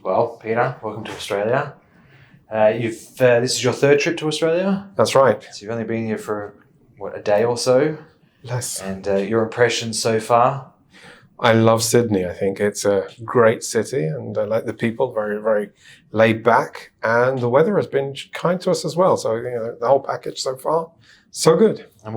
Well, Peter, welcome to Australia. This is your third trip to Australia? That's right. So you've only been here for, a day or so? Less. And your impressions so far? I love Sydney. I think it's a great city and I like the people, very, very laid back. And the weather has been kind to us as well. So, the whole package so far, so good. And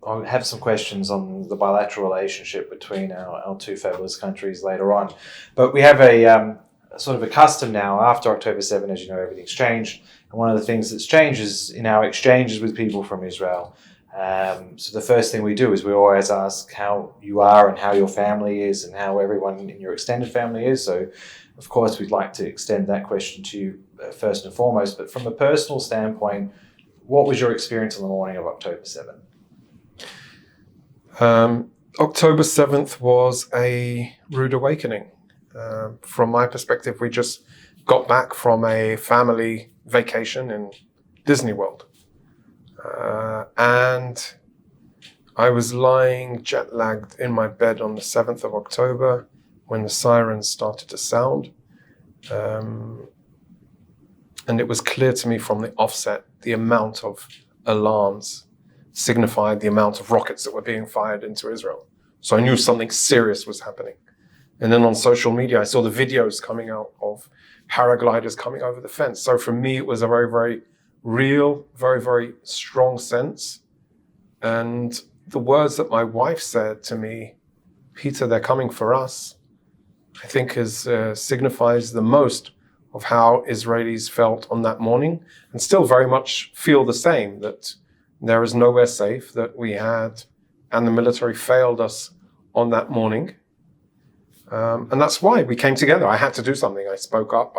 I'll have some questions on the bilateral relationship between our two fabulous countries later on. But we have a sort of a custom now after October 7, as you know, everything's changed. And one of the things that's changed is in our exchanges with people from Israel. So the first thing we do is we always ask how you are and how your family is and how everyone in your extended family is. So, of course, we'd like to extend that question to you first and foremost. But from a personal standpoint, what was your experience on the morning of October 7? October 7th was a rude awakening. From my perspective, we just got back from a family vacation in Disney World. And I was lying jet-lagged in my bed on the 7th of October when the sirens started to sound. And it was clear to me from the offset the amount of alarms signified the amount of rockets that were being fired into Israel. So I knew something serious was happening. And then on social media, I saw the videos coming out of paragliders coming over the fence. So for me, it was a very, very real, very, very strong sense. And the words that my wife said to me, Peter, they're coming for us, I think signifies the most of how Israelis felt on that morning and still very much feel the same, that there is nowhere safe, that we had, and the military failed us on that morning. And that's why we came together. I had to do something. I spoke up.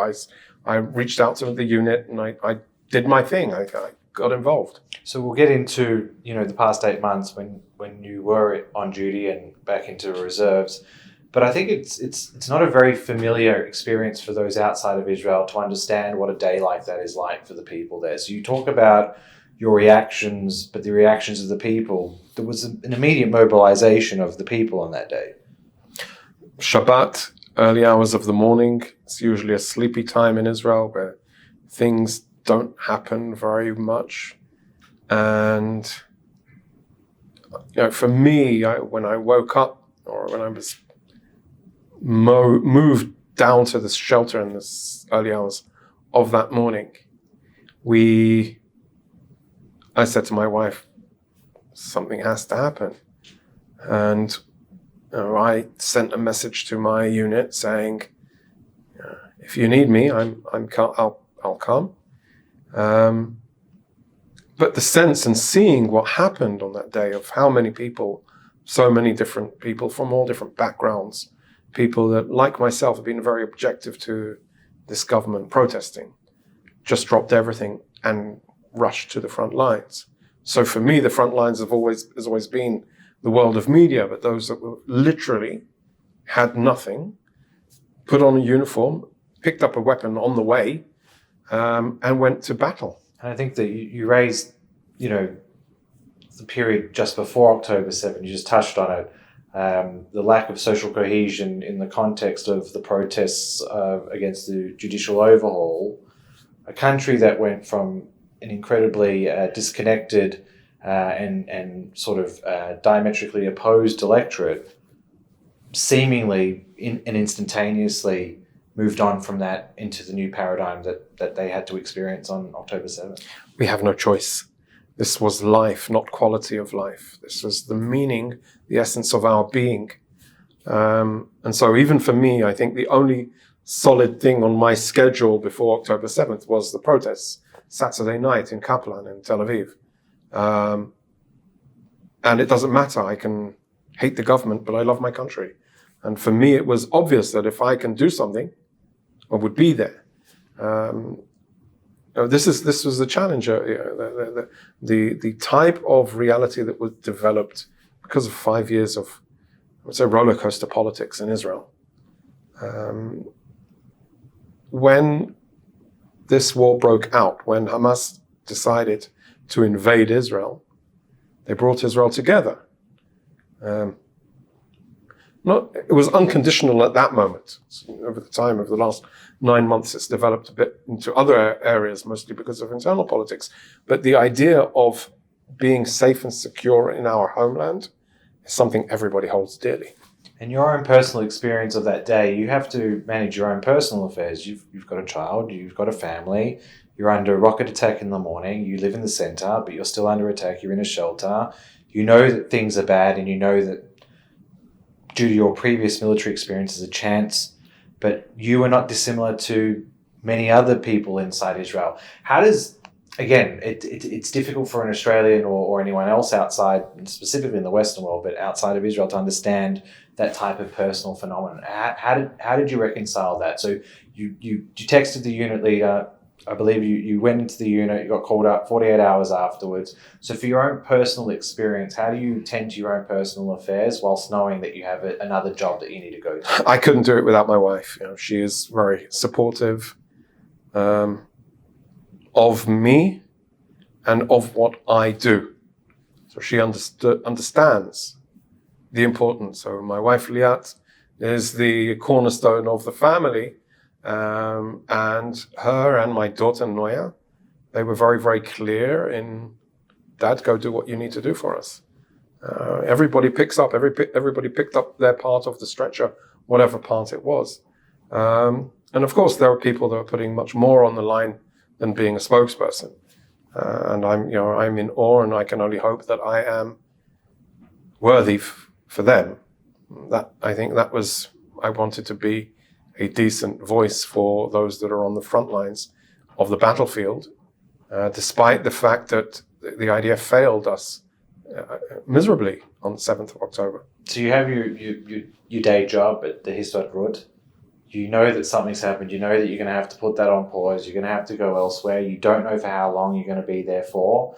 I reached out to the unit and I did my thing. I got involved. So we'll get into, the past 8 months when you were on duty and back into reserves. But I think it's not a very familiar experience for those outside of Israel to understand what a day like that is like for the people there. So you talk about your reactions, but the reactions of the people, there was an immediate mobilization of the people on that day. Shabbat, early hours of the morning. It's usually a sleepy time in Israel where things don't happen very much. And, for me, when I woke up or when I was moved down to the shelter in the early hours of that morning, I said to my wife, something has to happen. And I sent a message to my unit saying, if you need me, I'll come. But the sense and seeing what happened on that day of how many people, so many different people from all different backgrounds, people that, like myself, have been very objective to this government protesting, just dropped everything and rushed to the front lines. So for me, the front lines has always been the world of media, but those that were literally had nothing, put on a uniform, picked up a weapon on the way, and went to battle. And I think that you raised, the period just before October 7, you just touched on it, the lack of social cohesion in the context of the protests against the judicial overhaul, a country that went from an incredibly disconnected and sort of diametrically opposed electorate, seemingly and instantaneously moved on from that into the new paradigm that they had to experience on October 7th. We have no choice. This was life, not quality of life. This was the meaning, the essence of our being. And so even for me, I think the only solid thing on my schedule before October 7th was the protests, Saturday night in Kaplan in Tel Aviv. And it doesn't matter. I can hate the government, but I love my country. And for me, it was obvious that if I can do something, I would be there. This was the challenge. The type of reality that was developed because of 5 years of, I would say, roller coaster politics in Israel. When this war broke out, when Hamas decided to invade Israel, they brought Israel together. it was unconditional at that moment. Over the time of the last 9 months, it's developed a bit into other areas, mostly because of internal politics. But the idea of being safe and secure in our homeland is something everybody holds dearly. In your own personal experience of that day, you have to manage your own personal affairs. You've got a child, you've got a family, you're under a rocket attack in the morning, you live in the center, but you're still under attack, you're in a shelter. You know that things are bad, and you know that due to your previous military experience, there's a chance, but you are not dissimilar to many other people inside Israel. How does, again, it's difficult for an Australian or anyone else outside, specifically in the Western world, but outside of Israel, to understand that type of personal phenomenon. How did you reconcile that? So you texted the unit leader. I believe you went into the unit, you got called up 48 hours afterwards. So for your own personal experience, how do you tend to your own personal affairs whilst knowing that you have another job that you need to go to? I couldn't do it without my wife. She is very supportive of me and of what I do. So she understands the importance. So my wife Liat is the cornerstone of the family. And her and my daughter Noya, they were very, very clear in, Dad, go do what you need to do for us. Everybody everybody picked up their part of the stretcher, whatever part it was. And of course, there are people that are putting much more on the line than being a spokesperson. And I'm in awe, and I can only hope that I am worthy for them. I think that was, I wanted to be a decent voice for those that are on the front lines of the battlefield, despite the fact that the IDF failed us miserably on the 7th of October. So you have your day job at the Episodic. You know that something's happened. You know that you're going to have to put that on pause. You're going to have to go elsewhere. You don't know for how long you're going to be there for.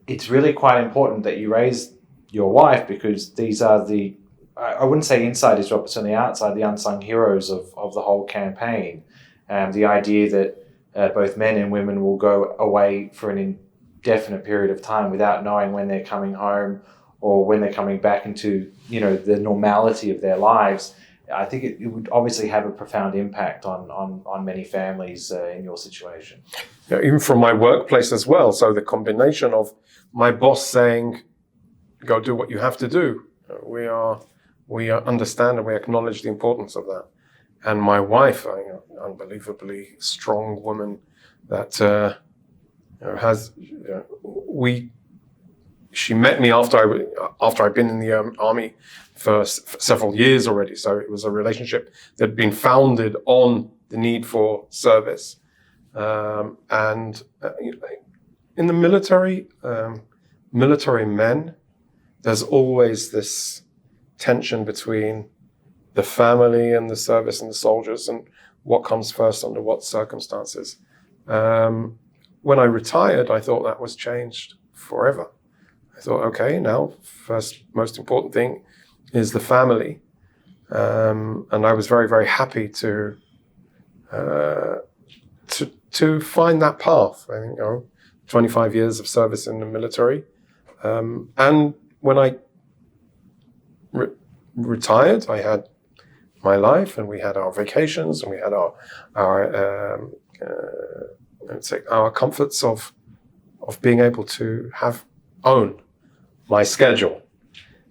It's really quite important that you raise your wife, because these are the, I wouldn't say inside Israel, but certainly outside, the unsung heroes of the whole campaign. The idea that both men and women will go away for an indefinite period of time without knowing when they're coming home or when they're coming back into, the normality of their lives. I think it would obviously have a profound impact on many families in your situation. Yeah, even from my workplace as well. So the combination of my boss saying, go do what you have to do. We understand and we acknowledge the importance of that. And my wife, unbelievably strong woman that she met me after I'd been in the army for several years already. So it was a relationship that had been founded on the need for service. And in the military men, there's always this tension between the family and the service and the soldiers, and what comes first under what circumstances. When I retired, I thought that was changed forever. I thought, okay, now first most important thing is the family, and I was very, very happy to find that path. I think 25 years of service in the military, and when I retired, I had my life, and we had our vacations, and we had our comforts of being able to own my schedule.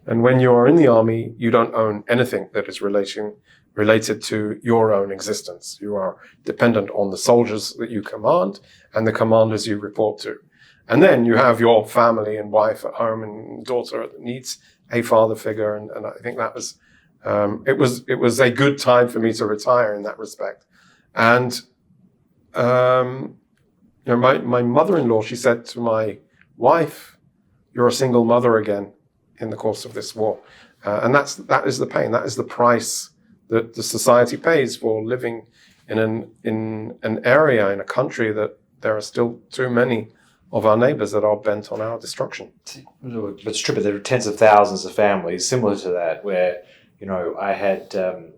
And when you are in the army, you don't own anything that is related to your own existence. You are dependent on the soldiers that you command and the commanders you report to. And then you have your family and wife at home and daughter that needs a father figure. And I think that was, it was a good time for me to retire in that respect. And, my mother-in-law, she said to my wife, "You're a single mother again in the course of this war." And that is the pain. That is the price that the society pays for living in an area, in a country that there are still too many of our neighbors that are bent on our destruction. But it's true, but there are tens of thousands of families similar to that, where, I had a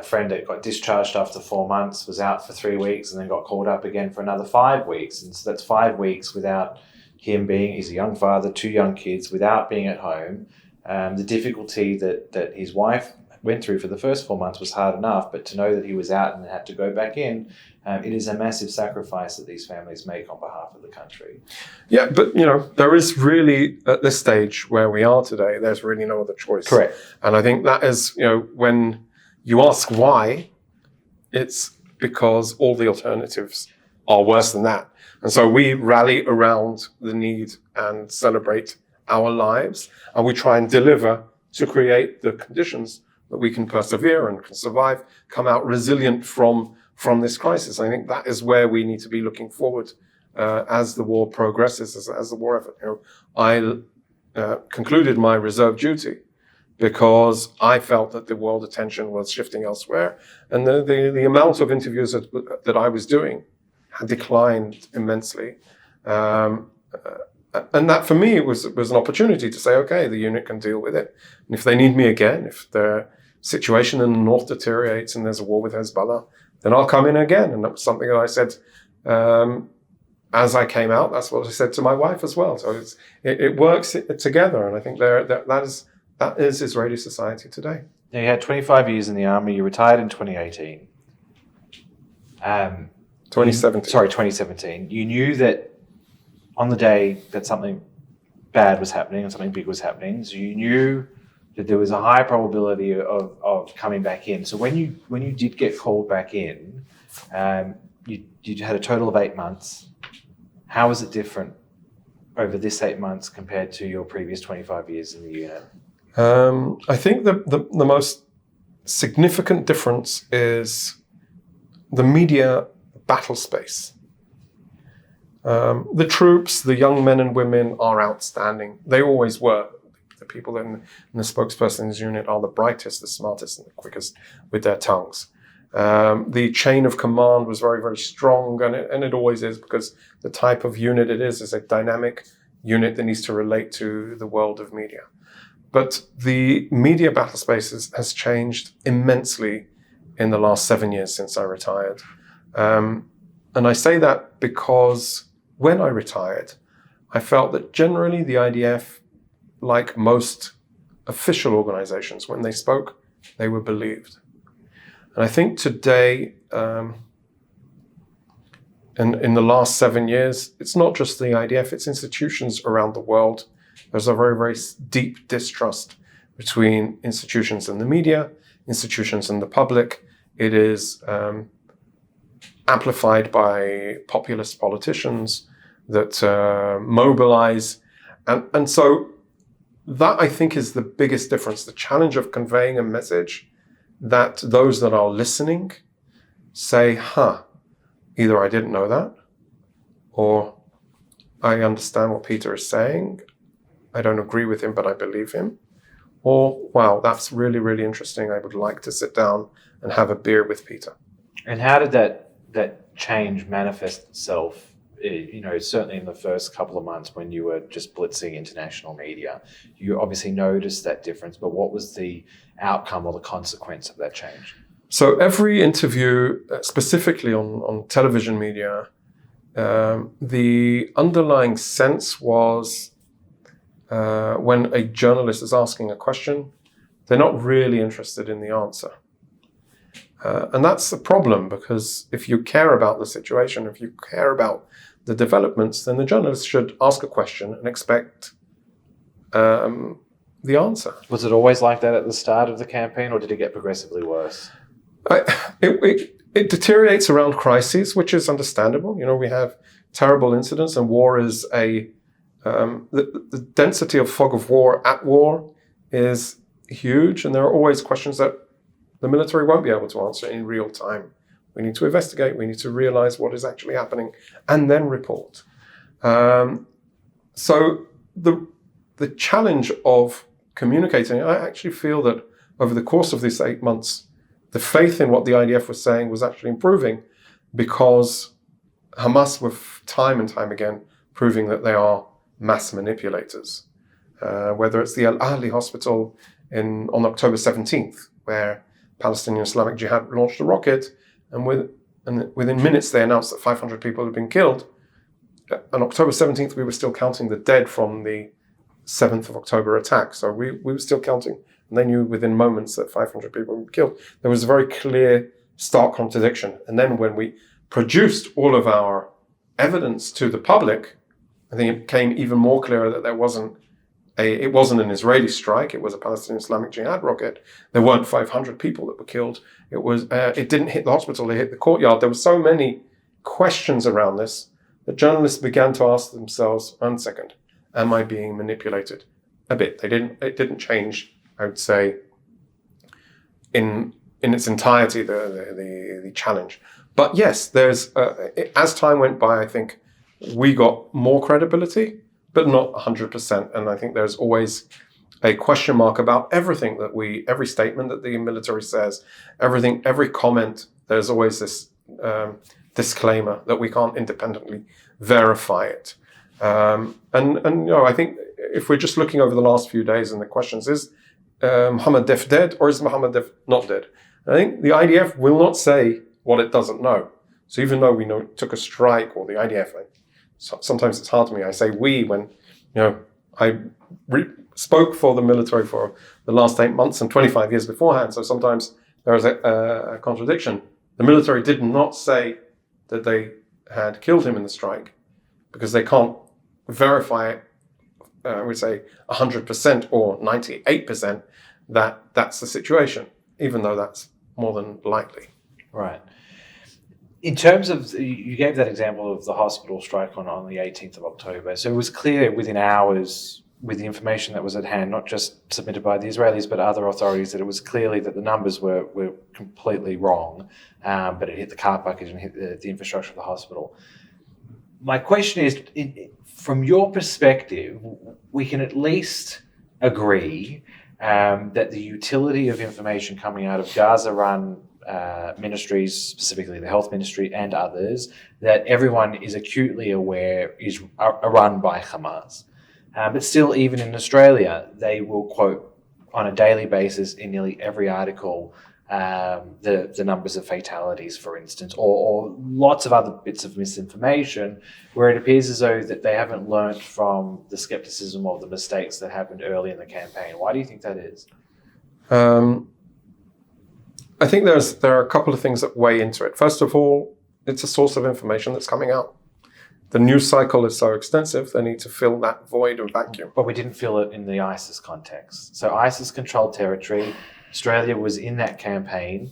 friend that got discharged after 4 months, was out for 3 weeks, and then got called up again for another 5 weeks. And so that's 5 weeks without him he's a young father, 2 young kids, without being at home. The difficulty that his wife went through for the first 4 months was hard enough, but to know that he was out and had to go back in, it is a massive sacrifice that these families make on behalf of the country. Yeah, but there is really, at this stage where we are today, there's really no other choice. Correct. And I think that is, when you ask why, it's because all the alternatives are worse than that. And so we rally around the need and celebrate our lives, and we try and deliver to create the conditions that we can persevere and can survive, come out resilient from this crisis. I think that is where we need to be looking forward as the war progresses, as the war effort. I concluded my reserve duty because I felt that the world attention was shifting elsewhere, and the amount of interviews that I was doing had declined immensely. And that for me was an opportunity to say, okay, the unit can deal with it. And if they need me again, if the situation in the north deteriorates and there's a war with Hezbollah, then I'll come in again. And that was something that I said as I came out. That's what I said to my wife as well. So it works together. And I think that is Israeli society today. Now, you had 25 years in the army. You retired in 2018. 2017. You knew that on the day that something bad was happening and something big was happening, so you knew that there was a high probability of coming back in. So when you did get called back in, you had a total of 8 months. How was it different over this 8 months compared to your previous 25 years in the unit? I think the most significant difference is the media battle space. The troops, the young men and women are outstanding. They always were. The people in the spokesperson's unit are the brightest, the smartest, and the quickest with their tongues. The chain of command was very, very strong, and it always is, because the type of unit it is a dynamic unit that needs to relate to the world of media. But the media battle space has changed immensely in the last 7 years since I retired. And I say that because when I retired, I felt that generally the IDF, like most official organizations, when they spoke, they were believed. And I think today, and in the last 7 years, it's not just the IDF, it's institutions around the world. There's a very, very deep distrust between institutions and the media, institutions and the public. It is amplified by populist politicians that mobilize. And so that, I think, is the biggest difference, the challenge of conveying a message that those that are listening say, either I didn't know that, or I understand what Peter is saying, I don't agree with him, but I believe him, or wow, that's really, really interesting, I would like to sit down and have a beer with Peter. And how did that change manifest itself? Certainly in the first couple of months when you were just blitzing international media, you obviously noticed that difference, but what was the outcome or the consequence of that change? So every interview, specifically on television media, the underlying sense was when a journalist is asking a question, they're not really interested in the answer. And that's a problem, because if you care about the situation, if you care about the developments, then the journalist should ask a question and expect the answer. Was it always like that at the start of the campaign, or did it get progressively worse? It deteriorates around crises, which is understandable. We have terrible incidents, and war is the density of fog of war at war is huge, and there are always questions that the military won't be able to answer in real time. We need to investigate, we need to realize what is actually happening, and then report. So the challenge of communicating, I actually feel that over the course of these 8 months, the faith in what the IDF was saying was actually improving, because Hamas were time and time again proving that they are mass manipulators. Whether it's the Al Ahli hospital on October 17th, where Palestinian Islamic Jihad launched a rocket, and within minutes they announced that 500 people had been killed. On October 17th, we were still counting the dead from the 7th of October attack. So we were still counting. And they knew within moments that 500 people were killed. There was a very clear, stark contradiction. And then when we produced all of our evidence to the public, I think it became even more clear that it wasn't an Israeli strike. It was a Palestinian Islamic Jihad rocket. There weren't 500 people that were killed. It didn't hit the hospital. It hit the courtyard. There were so many questions around this that journalists began to ask themselves, 1 second, am I being manipulated? A bit. It didn't change, I would say, in its entirety, the challenge. But yes, as time went by, I think we got more credibility, but not 100%. And I think there's always a question mark about everything every statement that the military says, every comment. There's always this disclaimer that we can't independently verify it. And I think if we're just looking over the last few days and the questions, is Mohammed Def dead or is Mohammed Def not dead? I think the IDF will not say what it doesn't know. So even though we know it took a strike, or the IDF, sometimes it's hard to me. I say we when, I spoke for the military for the last 8 months and 25 years beforehand. So sometimes there is a contradiction. The military did not say that they had killed him in the strike because they can't verify it, I would say 100% or 98% that that's the situation, even though that's more than likely. Right. In terms of, you gave that example of the hospital strike on the 18th of October. So it was clear within hours, with the information that was at hand, not just submitted by the Israelis, but other authorities, that it was clearly that the numbers were completely wrong, but it hit the car park and hit the infrastructure of the hospital. My question is, from your perspective, we can at least agree that the utility of information coming out of Gaza-run ministries, specifically the health ministry and others, that everyone is acutely aware is run by Hamas. But still, even in Australia, they will quote on a daily basis in nearly every article the numbers of fatalities, for instance, or lots of other bits of misinformation, where it appears as though that they haven't learnt from the skepticism of the mistakes that happened early in the campaign. Why do you think that is? I think there are a couple of things that weigh into it. First of all, it's a source of information that's coming out. The news cycle is so extensive, they need to fill that void and vacuum. But we didn't feel it in the ISIS context. So ISIS controlled territory. Australia was in that campaign.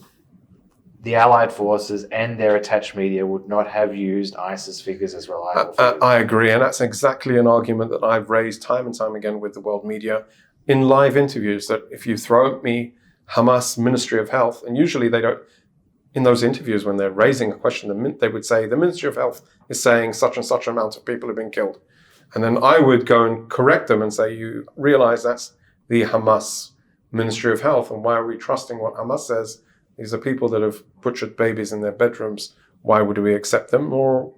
The Allied forces and their attached media would not have used ISIS figures as reliable figures. I agree, and that's exactly an argument that I've raised time and time again with the world media in live interviews, that if you throw at me Hamas Ministry of Health, and usually they don't, in those interviews when they're raising a question, they would say the Ministry of Health is saying such and such amount of people have been killed. And then I would go and correct them and say, you realize that's the Hamas Ministry of Health, and why are we trusting what Hamas says? These are people that have butchered babies in their bedrooms. Why would we accept them? Or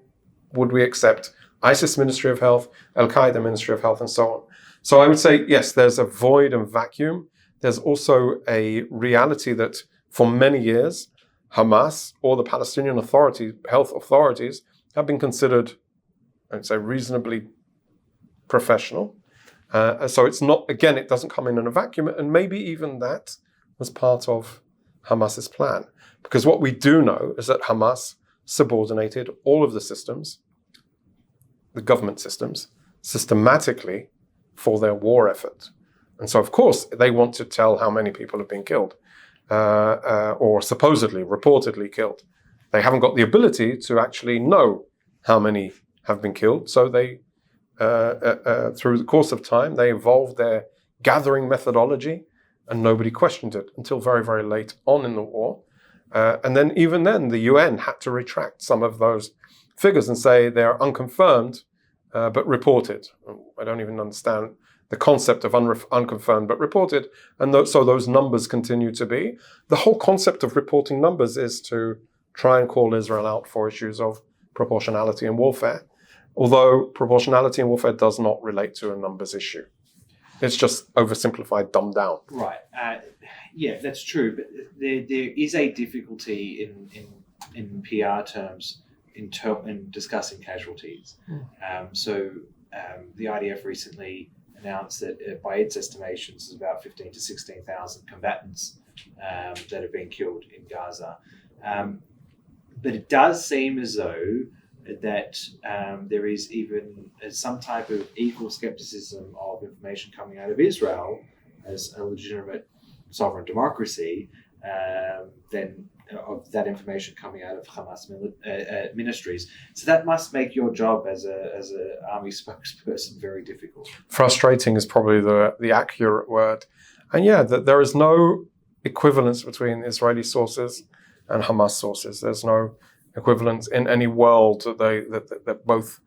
would we accept ISIS Ministry of Health, Al-Qaeda Ministry of Health, and so on? So I would say, yes, there's a void and vacuum. There's also a reality that for many years, Hamas or the Palestinian Authority, health authorities, have been considered, I'd say, reasonably professional. So it's not, again, it doesn't come in a vacuum. And maybe even that was part of Hamas's plan. Because what we do know is that Hamas subordinated all of the systems, the government systems, systematically for their war effort. And so, of course, they want to tell how many people have been killed, or supposedly, reportedly killed. They haven't got the ability to actually know how many have been killed. So they, through the course of time, they evolved their gathering methodology, and nobody questioned it until very, very late on in the war. And then even then, the UN had to retract some of those figures and say they're unconfirmed, but reported. I don't even understand the concept of unconfirmed but reported, and so those numbers continue to be. The whole concept of reporting numbers is to try and call Israel out for issues of proportionality and warfare, although proportionality and warfare does not relate to a numbers issue. It's just oversimplified, dumbed down. Right. Yeah, that's true, but there is a difficulty in PR terms in discussing casualties. The IDF recently announced that by its estimations, there's about 15 to 16,000 combatants that have been killed in Gaza. But it does seem as though that there is even some type of equal skepticism of information coming out of Israel as a legitimate sovereign democracy than of that information coming out of Hamas ministries. So that must make your job as a army spokesperson very difficult. Frustrating is probably the accurate word. And yeah, there is no equivalence between Israeli sources and Hamas sources. There's no equivalence in any world that both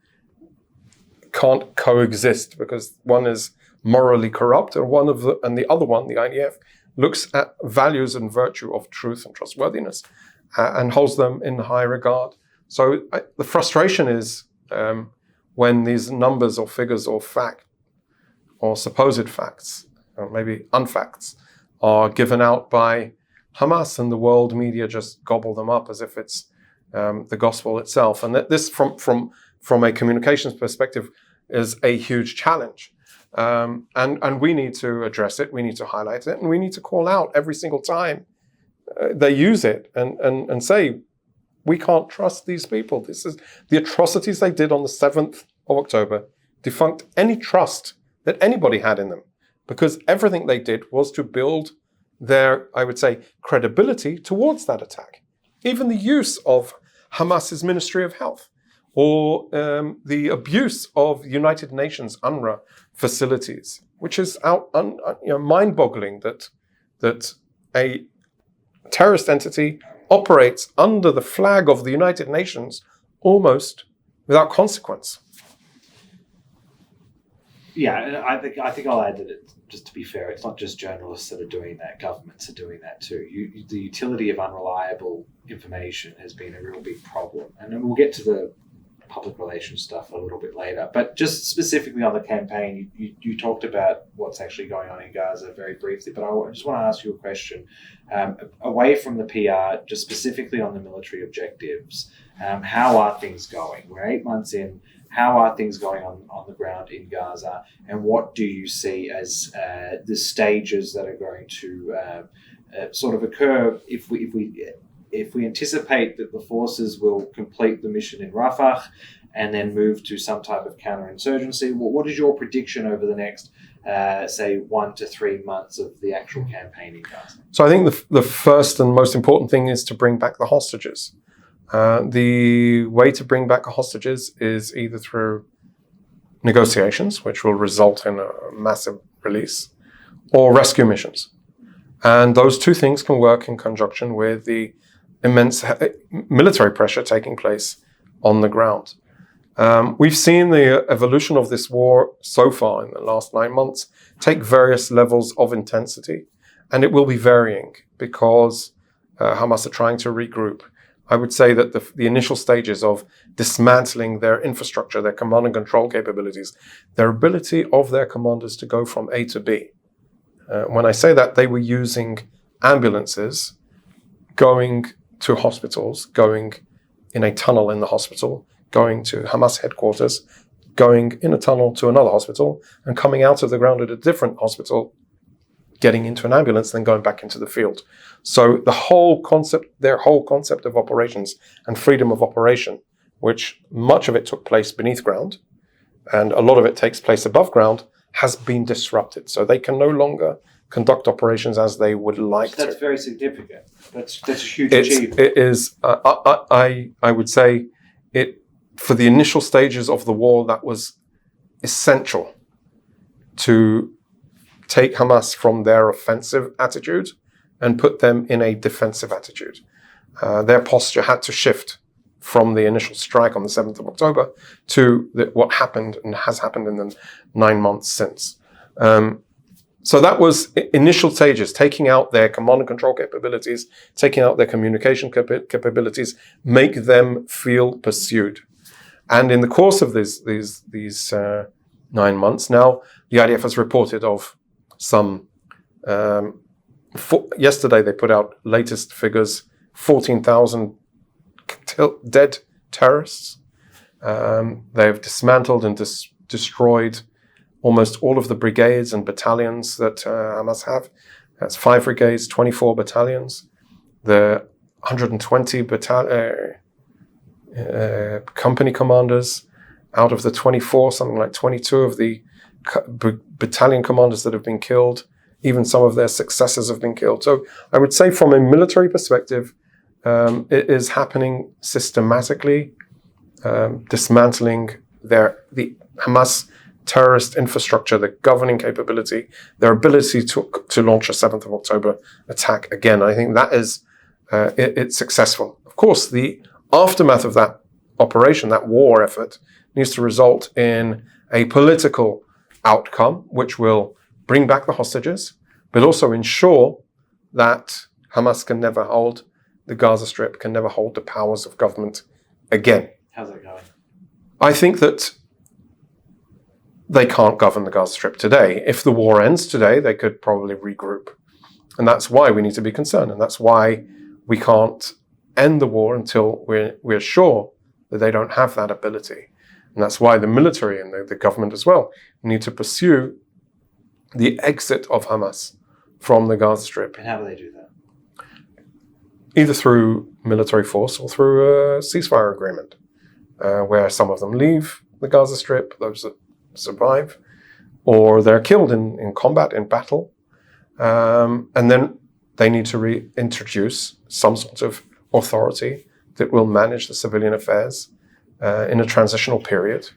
can't coexist, because one is morally corrupt and the other one, the IDF, looks at values and virtue of truth and trustworthiness and holds them in high regard. So the frustration is when these numbers or figures or fact or supposed facts, or maybe unfacts, are given out by Hamas and the world media just gobble them up as if it's the gospel itself. And that this, from a communications perspective, is a huge challenge. And we need to address it, we need to highlight it, and we need to call out every single time they use it and say, we can't trust these people. This is the atrocities they did on the 7th of October, defunct any trust that anybody had in them, because everything they did was to build their, I would say, credibility towards that attack. Even the use of Hamas's Ministry of Health, or the abuse of United Nations UNRWA facilities, which is mind-boggling that a terrorist entity operates under the flag of the United Nations almost without consequence. Yeah, I think I'll add that just to be fair, it's not just journalists that are doing that; governments are doing that too. The utility of unreliable information has been a real big problem, and then we'll get to the public relations stuff a little bit later. But just specifically on the campaign, you talked about what's actually going on in Gaza very briefly, but I just want to ask you a question. Away from the PR, just specifically on the military objectives, how are things going? We're 8 months in. How are things going on the ground in Gaza? And what do you see as the stages that are going to sort of occur if we anticipate that the forces will complete the mission in Rafah and then move to some type of counterinsurgency? What is your prediction over the next, say, 1 to 3 months of the actual campaign in Gaza? So I think the first and most important thing is to bring back the hostages. The way to bring back the hostages is either through negotiations, which will result in a massive release, or rescue missions. And those two things can work in conjunction with the immense military pressure taking place on the ground. We've seen the evolution of this war so far in the last 9 months take various levels of intensity, and it will be varying because Hamas are trying to regroup. I would say that the initial stages of dismantling their infrastructure, their command and control capabilities, their ability of their commanders to go from A to B. When I say that, they were using ambulances going to hospitals, going in a tunnel in the hospital, going to Hamas headquarters, going in a tunnel to another hospital, and coming out of the ground at a different hospital, getting into an ambulance, then going back into the field. So their whole concept of operations and freedom of operation, which much of it took place beneath ground, and a lot of it takes place above ground, has been disrupted. So they can no longer conduct operations as they would like to. That's very significant. That's a huge achievement. It is. I would say it for the initial stages of the war. That was essential to take Hamas from their offensive attitude and put them in a defensive attitude. Their posture had to shift from the initial strike on the 7th of October to what happened and has happened in the 9 months since. So that was initial stages, taking out their command and control capabilities, taking out their communication capabilities, make them feel pursued. And in the course of these 9 months, now the IDF has reported of some. Yesterday they put out latest figures: 14,000 dead terrorists. They've dismantled and destroyed almost all of the brigades and battalions that Hamas have. That's 5 brigades, 24 battalions. The 120 company commanders out of the 24, something like 22 of the battalion commanders that have been killed. Even some of their successors have been killed. So I would say from a military perspective, it is happening systematically, dismantling the Hamas terrorist infrastructure, the governing capability, their ability to launch a 7th of October attack again. I think that is it's successful. Of course, the aftermath of that operation, that war effort, needs to result in a political outcome, which will bring back the hostages, but also ensure that Hamas can never hold the Gaza Strip, can never hold the powers of government again. How's that going? I think that they can't govern the Gaza Strip today. If the war ends today, they could probably regroup. And that's why we need to be concerned. And that's why we can't end the war until we're sure that they don't have that ability. And that's why the military and the government as well need to pursue the exit of Hamas from the Gaza Strip. And how do they do that? Either through military force or through a ceasefire agreement, where some of them leave the Gaza Strip, those that survive, or they're killed in combat, in battle. And then they need to reintroduce some sort of authority that will manage the civilian affairs in a transitional period,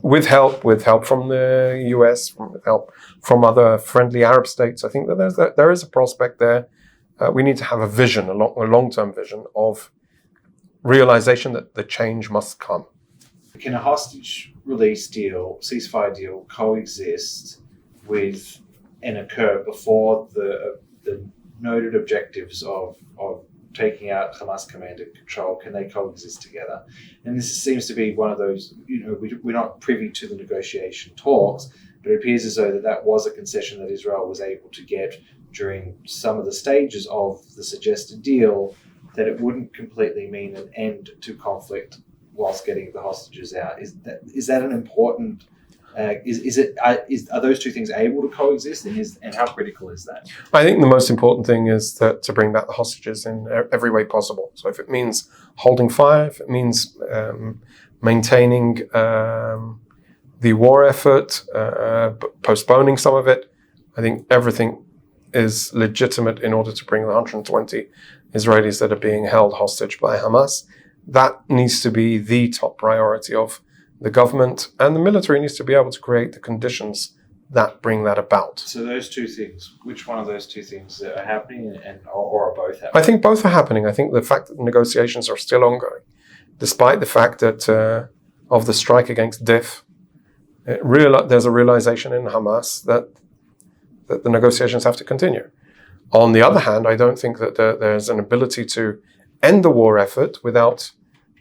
with help from the US, with help from other friendly Arab states. I think that there is a prospect there. We need to have a vision, a long-term vision of realization that the change must come. Can a hostage release deal, ceasefire deal, coexist with and occur before the noted objectives of taking out Hamas command and control? Can they coexist together? And this seems to be one of those, we're not privy to the negotiation talks, but it appears as though that was a concession that Israel was able to get during some of the stages of the suggested deal, that it wouldn't completely mean an end to conflict whilst getting the hostages out. Is that an important? Are those two things able to coexist, and how critical is that? I think the most important thing is that to bring back the hostages in every way possible. So if it means holding fire, if it means maintaining the war effort, postponing some of it, I think everything is legitimate in order to bring the 120 Israelis that are being held hostage by Hamas. That needs to be the top priority of the government, and the military needs to be able to create the conditions that bring that about. So those two things, which one of those two things are happening, or are both happening? I think both are happening. I think the fact that the negotiations are still ongoing, despite the fact that of the strike against DIF, there's a realization in Hamas that the negotiations have to continue. On the other hand, I don't think that there's an ability to end the war effort without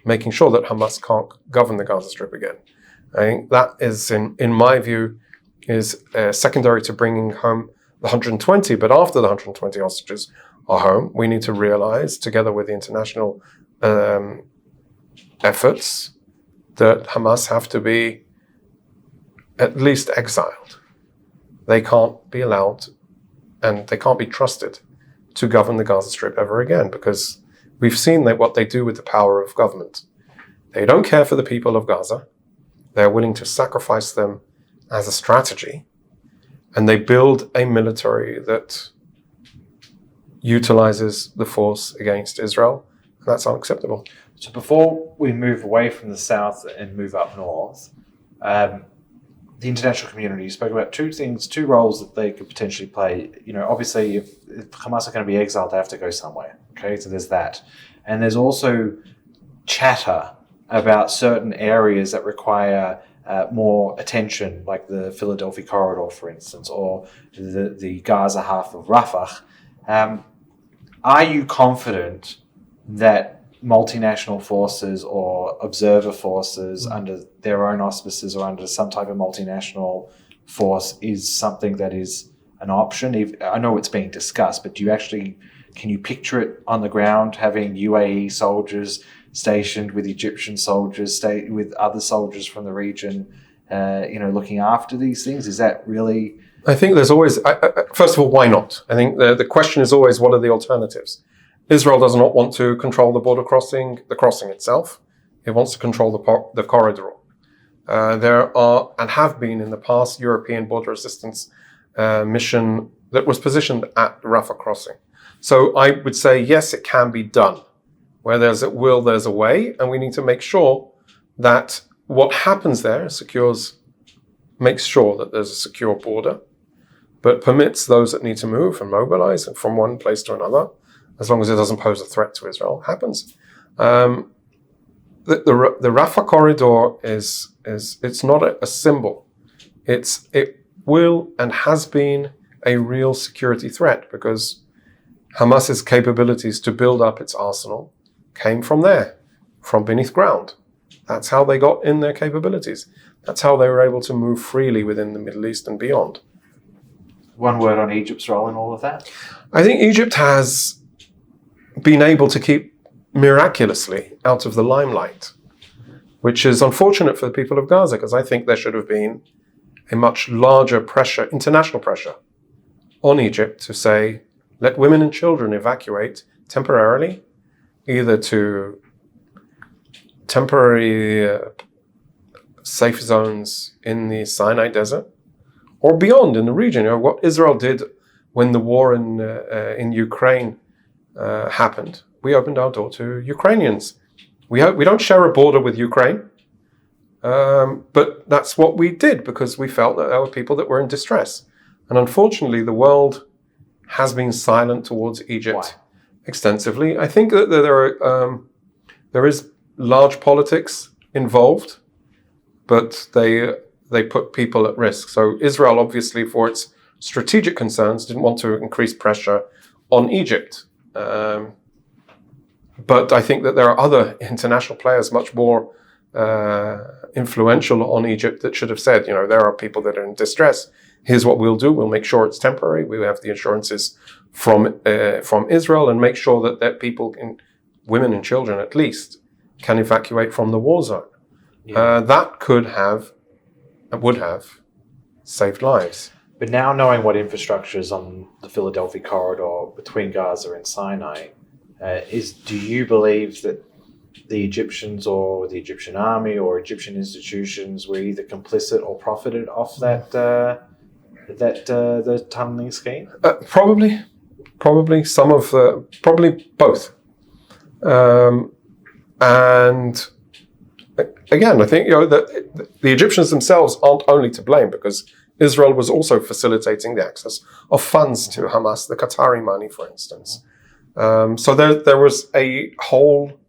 making sure that Hamas can't govern the Gaza Strip again. I think that is, in my view, is secondary to bringing home the 120. But after the 120 hostages are home, we need to realize, together with the international efforts, that Hamas have to be at least exiled. They can't be allowed, and they can't be trusted to govern the Gaza Strip ever again, because we've seen what they do with the power of government. They don't care for the people of Gaza. They're willing to sacrifice them as a strategy, and they build a military that utilizes the force against Israel. And that's unacceptable. So before we move away from the south and move up north, the international community spoke about two roles that they could potentially play. Obviously, if Hamas are going to be exiled, they have to go somewhere. Okay, so there's that. And there's also chatter about certain areas that require more attention, like the Philadelphia corridor, for instance, or the Gaza half of Rafah. Are you confident that multinational forces or observer forces under their own auspices or under some type of multinational force is something that is an option? I know it's being discussed, but can you picture it on the ground, having UAE soldiers stationed with Egyptian soldiers, with other soldiers from the region, looking after these things? Is that really? I think there's always, first of all, why not? I think the question is always, what are the alternatives? Israel does not want to control the border crossing, the crossing itself. It wants to control the corridor. There are, and have been in the past, European border assistance mission that was positioned at the Rafah crossing. So I would say, yes, it can be done. Where there's a will, there's a way, and we need to make sure that what happens there makes sure that there's a secure border, but permits those that need to move and mobilize from one place to another, as long as it doesn't pose a threat to Israel, happens. The Rafah corridor it's not a symbol. It will and has been a real security threat, because Hamas's capabilities to build up its arsenal came from there, from beneath ground. That's how they got in their capabilities. That's how they were able to move freely within the Middle East and beyond. One word on Egypt's role in all of that? I think Egypt has been able to keep miraculously out of the limelight, which is unfortunate for the people of Gaza, because I think there should have been a much larger pressure, international pressure, on Egypt to say, let women and children evacuate temporarily, either to temporary safe zones in the Sinai Desert, or beyond in the region. What Israel did when the war in Ukraine happened, we opened our door to Ukrainians. We don't share a border with Ukraine, but that's what we did, because we felt that there were people that were in distress. And unfortunately, the world has been silent towards Egypt extensively. I think that there is large politics involved, but they put people at risk. So Israel, obviously, for its strategic concerns, didn't want to increase pressure on Egypt. But I think that there are other international players much more influential on Egypt that should have said, there are people that are in distress. Here's what we'll do. We'll make sure it's temporary. We have the assurances from Israel, and make sure that people, women and children at least, can evacuate from the war zone. Yeah. That would have saved lives. But now, knowing what infrastructure is on the Philadelphia corridor between Gaza and Sinai, do you believe that the Egyptians or the Egyptian army or Egyptian institutions were either complicit or profited off the tunneling scheme? Probably some of probably both. And again, I think that the Egyptians themselves aren't only to blame, because Israel was also facilitating the access of funds to Hamas, the Qatari money, for instance. So there was a whole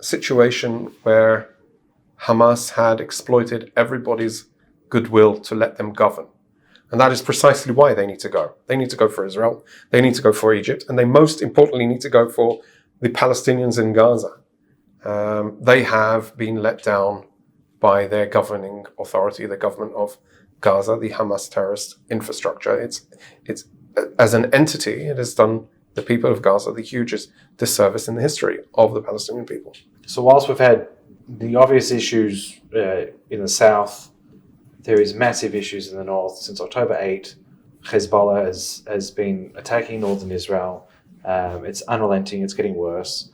situation where Hamas had exploited everybody's goodwill to let them govern. And that is precisely why they need to go. They need to go for Israel, they need to go for Egypt, and they most importantly need to go for the Palestinians in Gaza. They have been let down by their governing authority, the government of Gaza, the Hamas terrorist infrastructure. It's as an entity, it has done the people of Gaza the hugest disservice in the history of the Palestinian people. So whilst we've had the obvious issues in the south, there is massive issues in the north. Since October 8, Hezbollah has been attacking northern Israel. It's unrelenting, it's getting worse.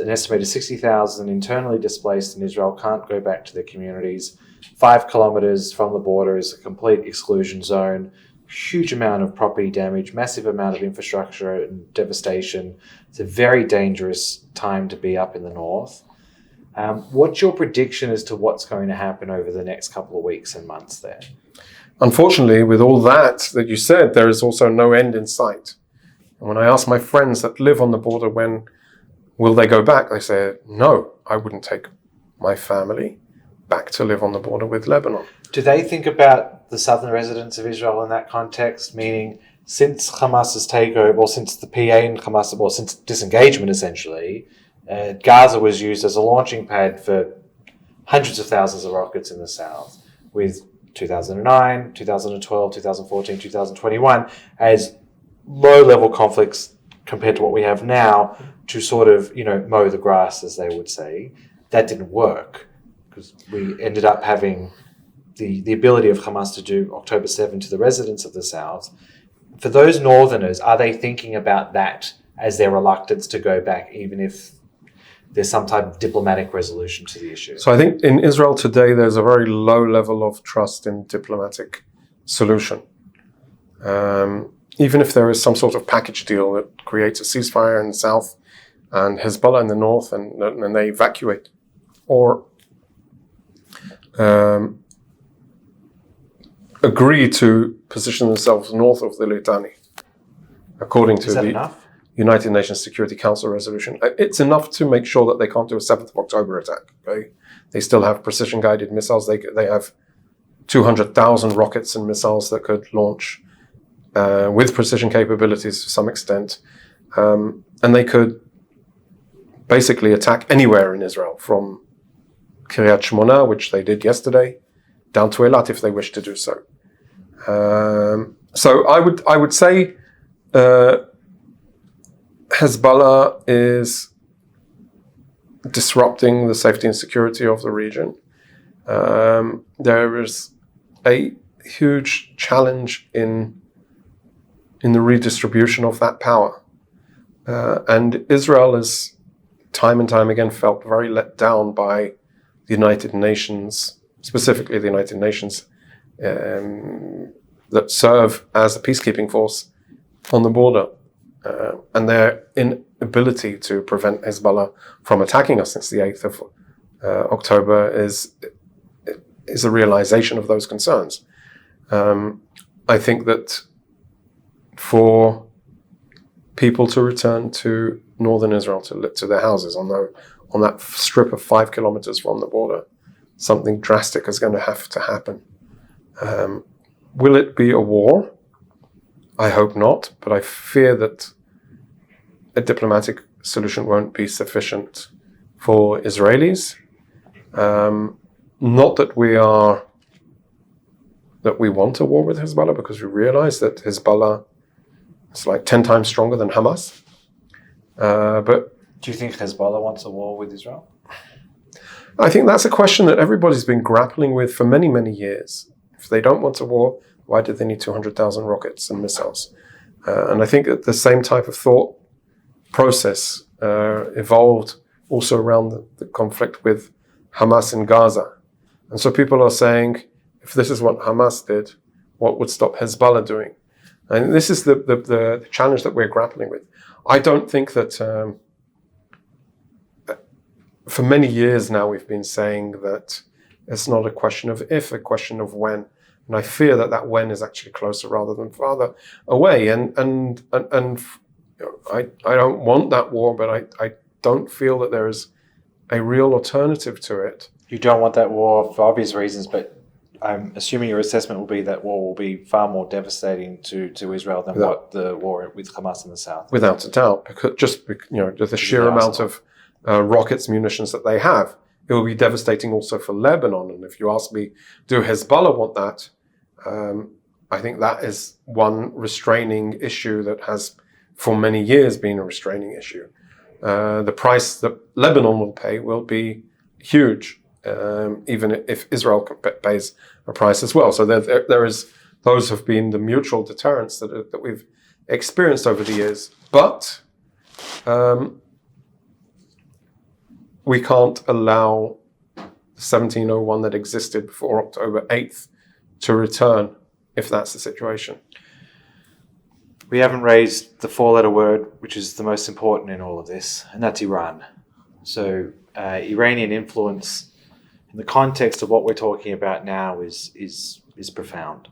An estimated 60,000 internally displaced in Israel can't go back to their communities. 5 kilometers from the border is a complete exclusion zone. Huge amount of property damage, massive amount of infrastructure and devastation. It's a very dangerous time to be up in the north. What's your prediction as to what's going to happen over the next couple of weeks and months there? Unfortunately, with all that you said, there is also no end in sight. And when I ask my friends that live on the border, when will they go back? They say, no, I wouldn't take my family back to live on the border with Lebanon. Do they think about the southern residents of Israel in that context? Meaning, since Hamas's takeover, or since the PA and Hamas, or since disengagement essentially, Gaza was used as a launching pad for hundreds of thousands of rockets in the south, with 2009, 2012, 2014, 2021 as low-level conflicts compared to what we have now to sort of, mow the grass, as they would say. That didn't work because we ended up having the ability of Hamas to do October 7 to the residents of the South, for those Northerners, are they thinking about that as their reluctance to go back, even if there's some type of diplomatic resolution to the issue? So I think in Israel today, there's a very low level of trust in diplomatic solution. Even if there is some sort of package deal that creates a ceasefire in the south and Hezbollah in the north and they evacuate, or agree to position themselves north of the Litani, according to the enough? United Nations Security Council resolution. It's enough to make sure that they can't do a 7th of October attack. Okay? They still have precision-guided missiles. They have 200,000 rockets and missiles that could launch with precision capabilities to some extent. And they could basically attack anywhere in Israel, from Kiryat Shmona, which they did yesterday, down to Eilat if they wish to do so. So I would say Hezbollah is disrupting the safety and security of the region. There is a huge challenge in the redistribution of that power. And Israel has time and time again felt very let down by the United Nations, specifically the United Nations that serve as a peacekeeping force on the border. And their inability to prevent Hezbollah from attacking us since the 8th of October is a realization of those concerns. I think that for people to return to northern Israel, to their houses on that strip of 5 kilometers from the border, something drastic is going to have to happen. Will it be a war? I hope not, but I fear that a diplomatic solution won't be sufficient for Israelis. Not that we want a war with Hezbollah, because we realize that Hezbollah is like 10 times stronger than Hamas. But do you think Hezbollah wants a war with Israel? I think that's a question that everybody's been grappling with for many, many years. If they don't want a war, why do they need 200,000 rockets and missiles? And I think that the same type of thought process evolved also around the conflict with Hamas in Gaza. And so people are saying, if this is what Hamas did, what would stop Hezbollah doing? And this is the challenge that we're grappling with. I don't think that for many years now we've been saying that it's not a question of if, a question of when. And I fear that when is actually closer rather than farther away. And I don't want that war, but I don't feel that there is a real alternative to it. You don't want that war for obvious reasons, but I'm assuming your assessment will be that war will be far more devastating to Israel than what the war with Hamas in the south. Without a doubt, because just the sheer amount of rockets, munitions that they have, it will be devastating also for Lebanon. And if you ask me, do Hezbollah want that? I think that is one restraining issue that has for many years been a restraining issue. The price that Lebanon will pay will be huge, even if Israel pays a price as well. So there is those have been the mutual deterrents that we've experienced over the years. But we can't allow 1701 that existed before October 8th to return if that's the situation. We haven't raised the four-letter word, which is the most important in all of this, and that's Iran. So Iranian influence in the context of what we're talking about now is profound.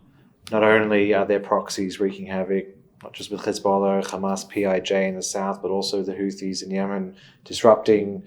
Not only are there proxies wreaking havoc, not just with Hezbollah, Hamas, PIJ in the south, but also the Houthis in Yemen, disrupting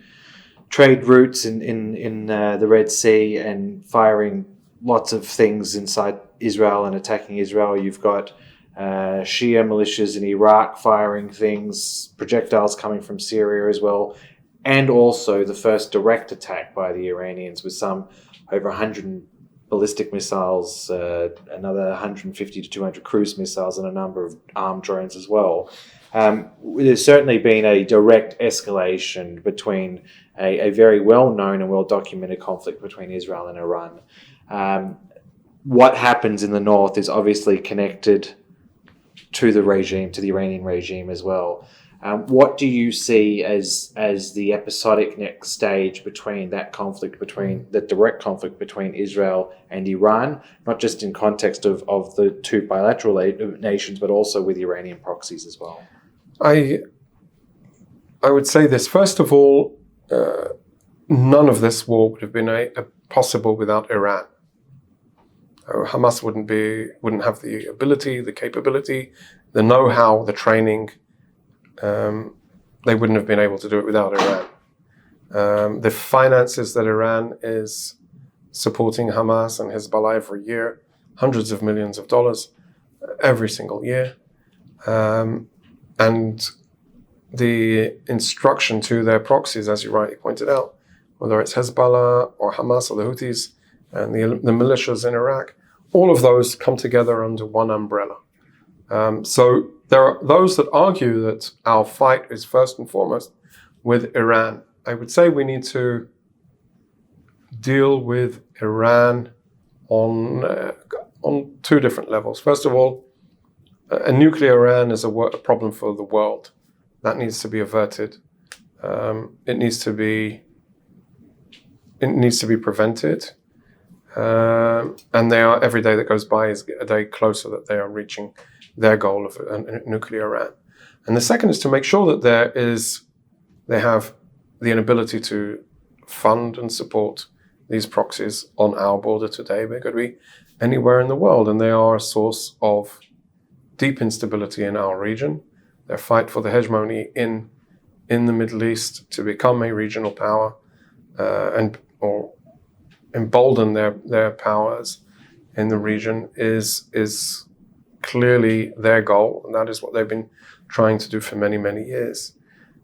trade routes in the Red Sea and firing lots of things inside Israel and attacking Israel. You've got Shia militias in Iraq firing things, projectiles coming from Syria as well, and also the first direct attack by the Iranians with some over 100 ballistic missiles, another 150 to 200 cruise missiles, and a number of armed drones as well. There's certainly been a direct escalation between a very well-known and well-documented conflict between Israel and Iran. what happens in the north is obviously connected to the regime, to the Iranian regime as well. What do you see as the episodic next stage between that conflict, between the direct conflict between Israel and Iran, not just in context of the two bilateral nations, but also with Iranian proxies as well? I would say this. First of all, none of this war would have been possible without Iran. Hamas wouldn't have the ability, the capability, the know-how, the training. They wouldn't have been able to do it without Iran. The finances that Iran is supporting Hamas and Hezbollah every year, hundreds of millions of dollars every single year. And the instruction to their proxies, as you rightly pointed out, whether it's Hezbollah or Hamas or the Houthis and the militias in Iraq, all of those come together under one umbrella. So there are those that argue that our fight is first and foremost with Iran. I would say we need to deal with Iran on two different levels. First of all, a nuclear Iran is a problem for the world. That needs to be averted. It needs to be prevented. And they are, every day that goes by is a day closer that they are reaching their goal of a nuclear Iran. And the second is to make sure that they have the inability to fund and support these proxies on our border today. They could be anywhere in the world, and they are a source of deep instability in our region. Their fight for the hegemony in the Middle East to become a regional power or embolden their powers in the region is clearly their goal, and that is what they've been trying to do for many, many years.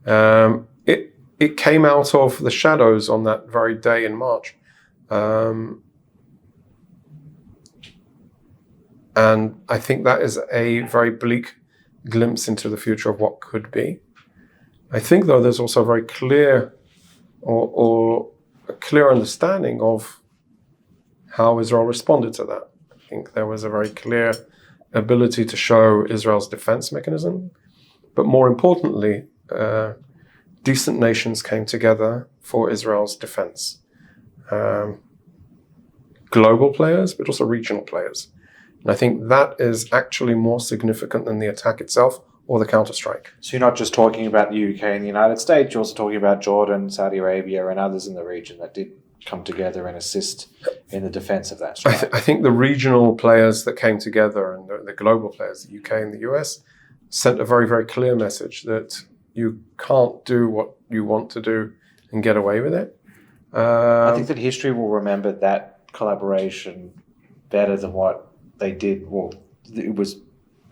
It came out of the shadows on that very day in March. And I think that is a very bleak glimpse into the future of what could be. I think, though, there's also a very clear or a clear understanding of how Israel responded to that. I think there was a very clear ability to show Israel's defense mechanism, but more importantly, decent nations came together for Israel's defense. Global players, but also regional players. And I think that is actually more significant than the attack itself or the counterstrike. So you're not just talking about the UK and the United States, you're also talking about Jordan, Saudi Arabia, and others in the region that did come together and assist in the defense of that strike. I think the regional players that came together and the global players, the UK and the US, sent a very, very clear message that you can't do what you want to do and get away with it. I think that history will remember that collaboration better than what they did. Well, it was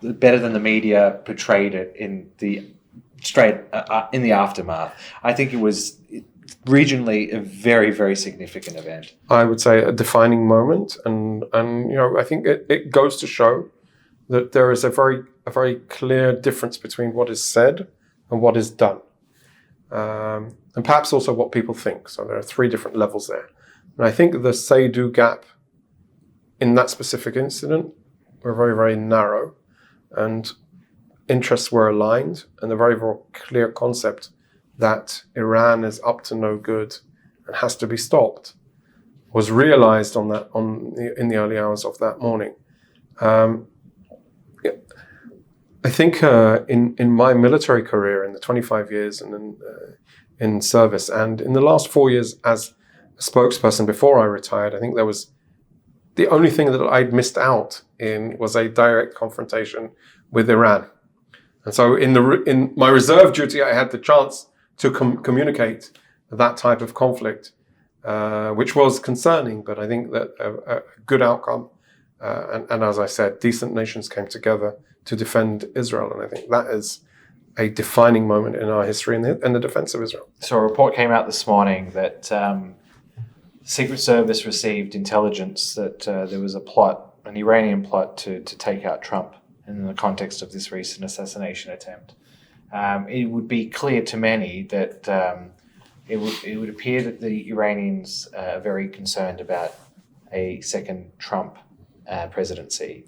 better than the media portrayed it in the aftermath. I think it was regionally a very, very significant event. I would say a defining moment, and I think it goes to show that there is a very clear difference between what is said and what is done, and perhaps also what people think. So there are three different levels there, and I think the say-do gap in that specific incident were very, very narrow, and interests were aligned, and the very, very clear concept that Iran is up to no good and has to be stopped was realized in the early hours of that morning. I think in my military career, in the 25 years and in service, and in the last 4 years as a spokesperson before I retired, I think there was the only thing that I'd missed out in was a direct confrontation with Iran. And so in my reserve duty, I had the chance to communicate that type of conflict, which was concerning, but I think that a good outcome. And as I said, decent nations came together to defend Israel. And I think that is a defining moment in our history in the defense of Israel. So a report came out this morning that Secret Service received intelligence that there was an Iranian plot to take out Trump in the context of this recent assassination attempt. It would be clear to many that it would appear that the Iranians are very concerned about a second Trump presidency.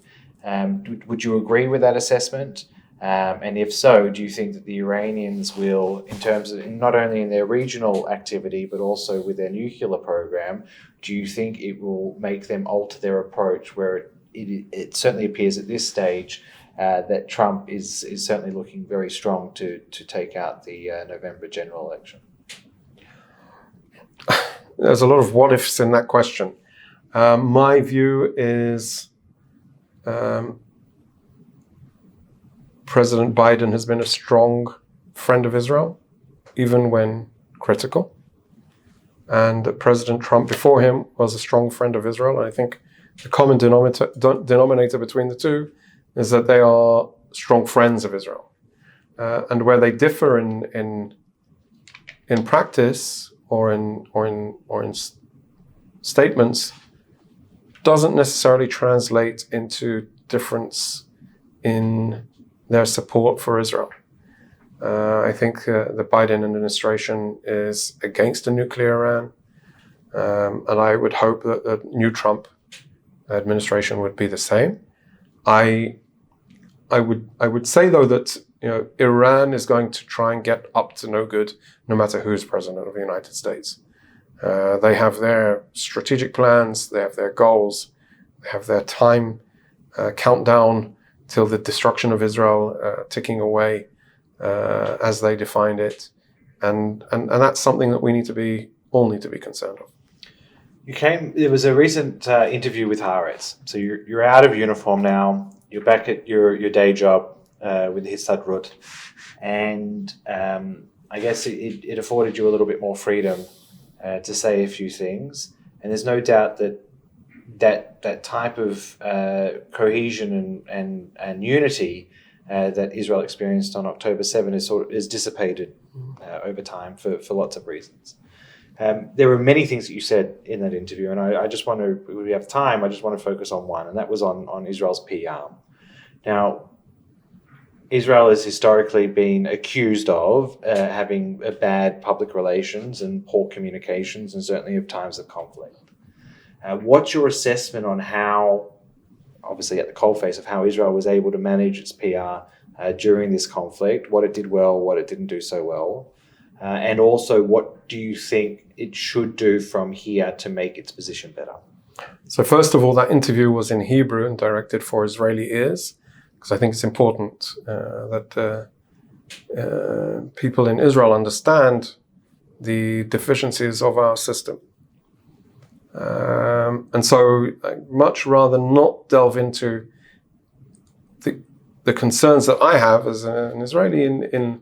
Would you agree with that assessment? And if so, do you think that the Iranians will, in terms of not only in their regional activity, but also with their nuclear program, do you think it will make them alter their approach where it certainly appears at this stage that Trump is certainly looking very strong to take out the November general election? There's a lot of what ifs in that question. My view is President Biden has been a strong friend of Israel, even when critical. And President Trump before him was a strong friend of Israel. And I think the common denominator between the two is that they are strong friends of Israel. And where they differ in practice or in statements doesn't necessarily translate into difference in their support for Israel. I think the Biden administration is against a nuclear Iran, and I would hope that the new Trump administration would be the same. I would say though that Iran is going to try and get up to no good, no matter who's president of the United States. They have their strategic plans, they have their goals, they have their time countdown till the destruction of Israel ticking away as they defined it, and that's something that we all need to be concerned of. There was a recent interview with Haaretz. So you're out of uniform now. You're back at your day job with the Histadrut, and I guess it afforded you a little bit more freedom to say a few things. And there's no doubt that type of cohesion and unity that Israel experienced on October 7 is dissipated over time for lots of reasons. There were many things that you said in that interview, and I just want to, if we have time, I just want to focus on one, and that was on Israel's PR. Now, Israel has historically been accused of having bad public relations and poor communications, and certainly of times of conflict. What's your assessment on how, obviously at the coalface, of how Israel was able to manage its PR during this conflict, what it did well, what it didn't do so well, and also what do you think it should do from here to make its position better? So first of all, that interview was in Hebrew and directed for Israeli ears, because I think it's important that people in Israel understand the deficiencies of our system. And so I'd much rather not delve into the concerns that I have as an Israeli in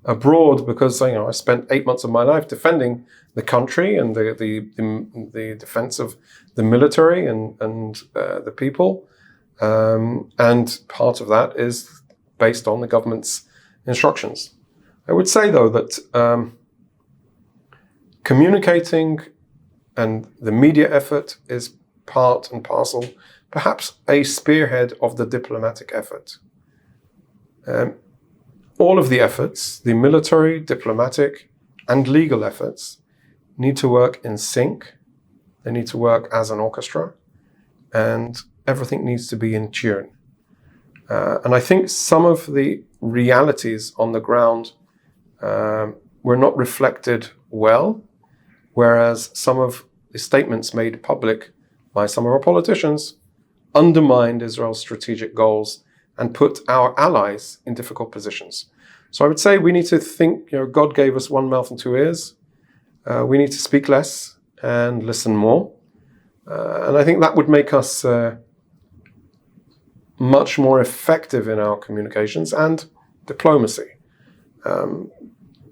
abroad, because I spent 8 months of my life defending the country and the defense of the military and the people. And part of that is based on the government's instructions. I would say, though, that communicating and the media effort is part and parcel, perhaps a spearhead of the diplomatic effort. All of the efforts, the military, diplomatic, and legal efforts, need to work in sync. They need to work as an orchestra, and everything needs to be in tune. And I think some of the realities on the ground were not reflected well, whereas some of the statements made public by some of our politicians undermined Israel's strategic goals and put our allies in difficult positions. So I would say we need to think, God gave us one mouth and two ears. We need to speak less and listen more. And I think that would make us much more effective in our communications and diplomacy.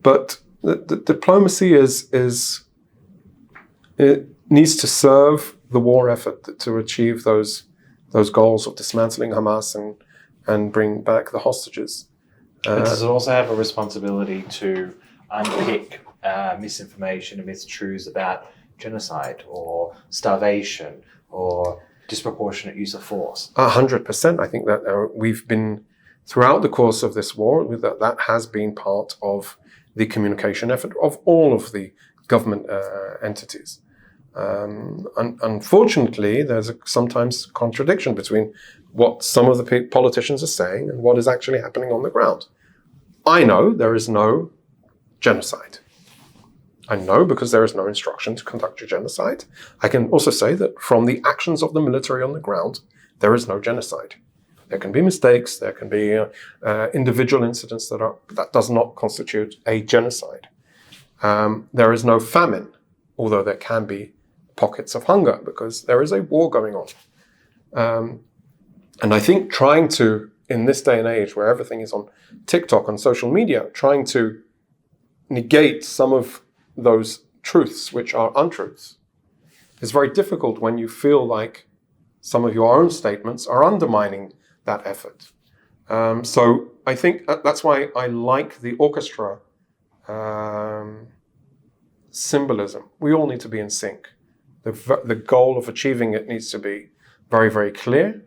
But the diplomacy it needs to serve the war effort to achieve those goals of dismantling Hamas and bring back the hostages. But does it also have a responsibility to unpick misinformation and mistruths about genocide or starvation or disproportionate use of force? 100%. I think that we've been, throughout the course of this war, that has been part of the communication effort of all of the government entities. Unfortunately, there's sometimes contradiction between what some of the politicians are saying and what is actually happening on the ground. I know there is no genocide. I know because there is no instruction to conduct a genocide. I can also say that from the actions of the military on the ground, there is no genocide. There can be mistakes, there can be individual incidents that does not constitute a genocide. There is no famine, although there can be pockets of hunger because there is a war going on. And I think trying to, in this day and age where everything is on TikTok, on social media, trying to negate some of those truths which are untruths is very difficult when you feel like some of your own statements are undermining that effort. So I think that's why I like the orchestra symbolism. We all need to be in sync. The goal of achieving it needs to be very, very clear.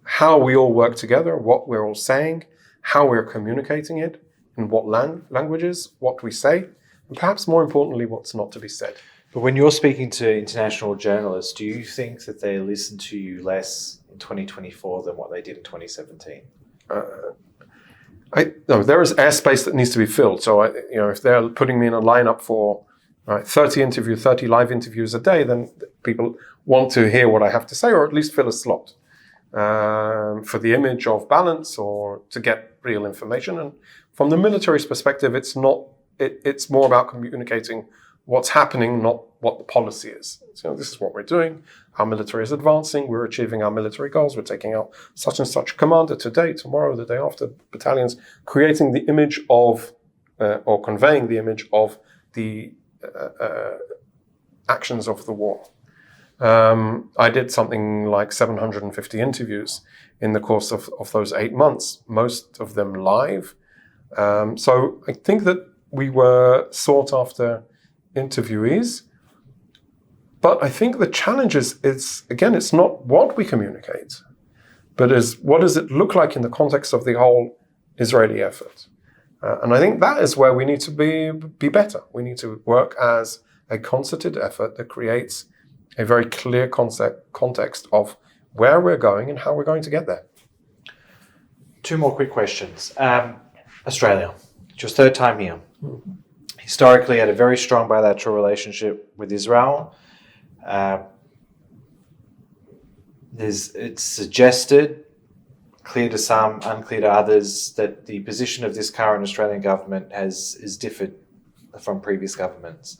How we all work together, what we're all saying, how we're communicating it, in what languages, what we say, and perhaps more importantly, what's not to be said. But when you're speaking to international journalists, do you think that they listen to you less in 2024 than what they did in 2017? No, there is airspace that needs to be filled. So, if they're putting me in a lineup for 30 live interviews a day, then people want to hear what I have to say, or at least fill a slot for the image of balance or to get real information. And from the military's perspective, it's not. It's more about communicating what's happening, not what the policy is. So this is what we're doing. Our military is advancing. We're achieving our military goals. We're taking out such and such commander today, tomorrow, the day after, battalions, creating the image of, or conveying the image of the actions of the war. I did something like 750 interviews in the course of those 8 months, most of them live. So I think that we were sought after interviewees. But I think the challenge is it's not what we communicate, but is what does it look like in the context of the whole Israeli effort? And I think that is where we need to be better. We need to work as a concerted effort that creates a very clear context of where we're going and how we're going to get there. 2 more quick questions. Australia, it's your 3rd time here. Historically had a very strong bilateral relationship with Israel. It's suggested, clear to some, unclear to others, that the position of this current Australian government is differed from previous governments.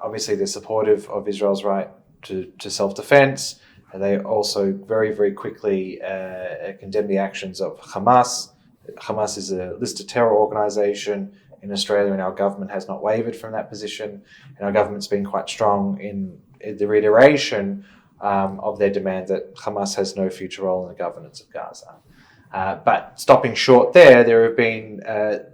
Obviously they're supportive of Israel's right to self-defense. And they also very, very quickly condemn the actions of Hamas. Hamas is a listed terror organization in Australia, and our government has not wavered from that position. And our government's been quite strong in the reiteration of their demand that Hamas has no future role in the governance of Gaza. But stopping short there have been,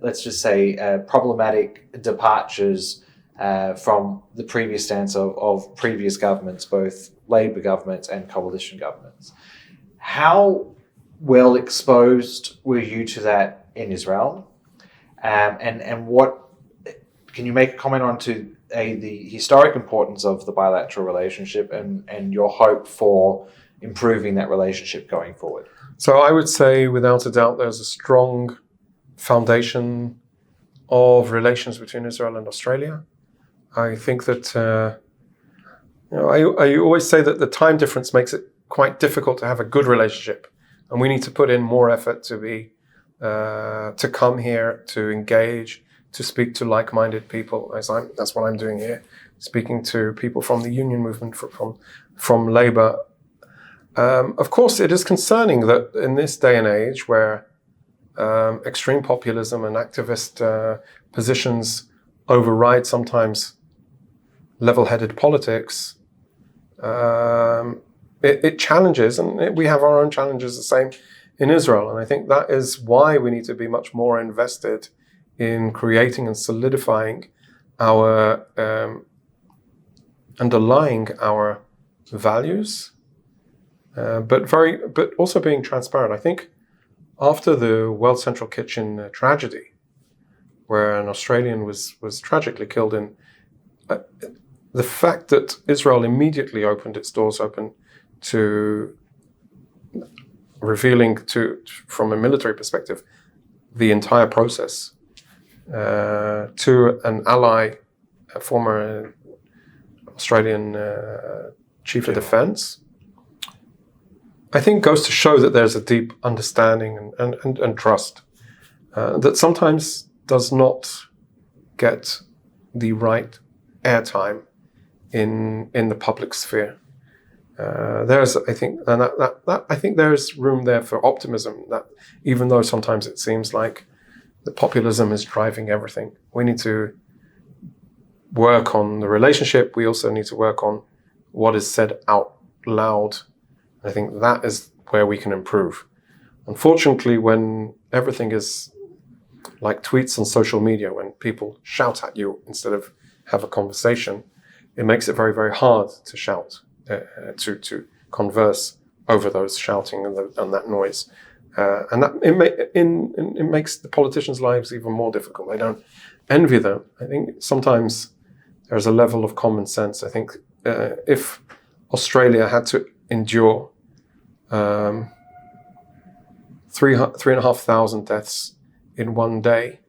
let's just say, problematic departures from the previous stance of previous governments, both Labor governments and coalition governments. How well exposed were you to that in Israel? And what can you make a comment on to the historic importance of the bilateral relationship and your hope for improving that relationship going forward? So I would say, without a doubt, there's a strong foundation of relations between Israel and Australia. I think that I always say that the time difference makes it quite difficult to have a good relationship. And we need to put in more effort to come here, to engage, to speak to like-minded people. That's what I'm doing here, speaking to people from the union movement, from Labour. Of course, it is concerning that in this day and age where extreme populism and activist positions override sometimes level-headed politics, it challenges, and we have our own challenges the same in Israel. And I think that is why we need to be much more invested in creating and solidifying our, underlying our values, but also being transparent. I think after the World Central Kitchen tragedy, where an Australian was tragically killed in the fact that Israel immediately opened its doors open to revealing from a military perspective, the entire process to an ally, a former Australian Chief of Defence, I think goes to show that there's a deep understanding and trust that sometimes does not get the right airtime in the public sphere. There's, I think, and I think there's room there for optimism. That even though sometimes it seems like the populism is driving everything, we need to work on the relationship. We also need to work on what is said out loud. I think that is where we can improve. Unfortunately, when everything is like tweets on social media, when people shout at you instead of have a conversation, it makes it very, very hard to shout. To converse over those shouting and that noise, and that it makes the politicians' lives even more difficult. I don't envy them. I think sometimes there's a level of common sense. I think if Australia had to endure 3,500 deaths in one day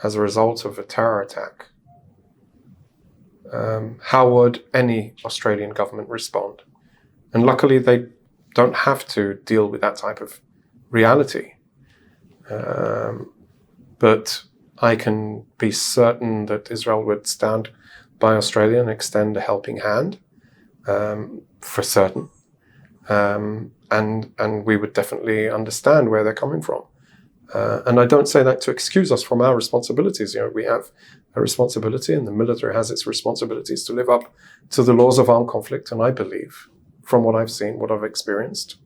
as a result of a terror attack, how would any Australian government respond? And luckily, they don't have to deal with that type of reality. But I can be certain that Israel would stand by Australia and extend a helping hand, for certain. And we would definitely understand where they're coming from. And I don't say that to excuse us from our responsibilities. We have a responsibility, and the military has its responsibilities to live up to the laws of armed conflict. And I believe, from what I've seen, what I've experienced,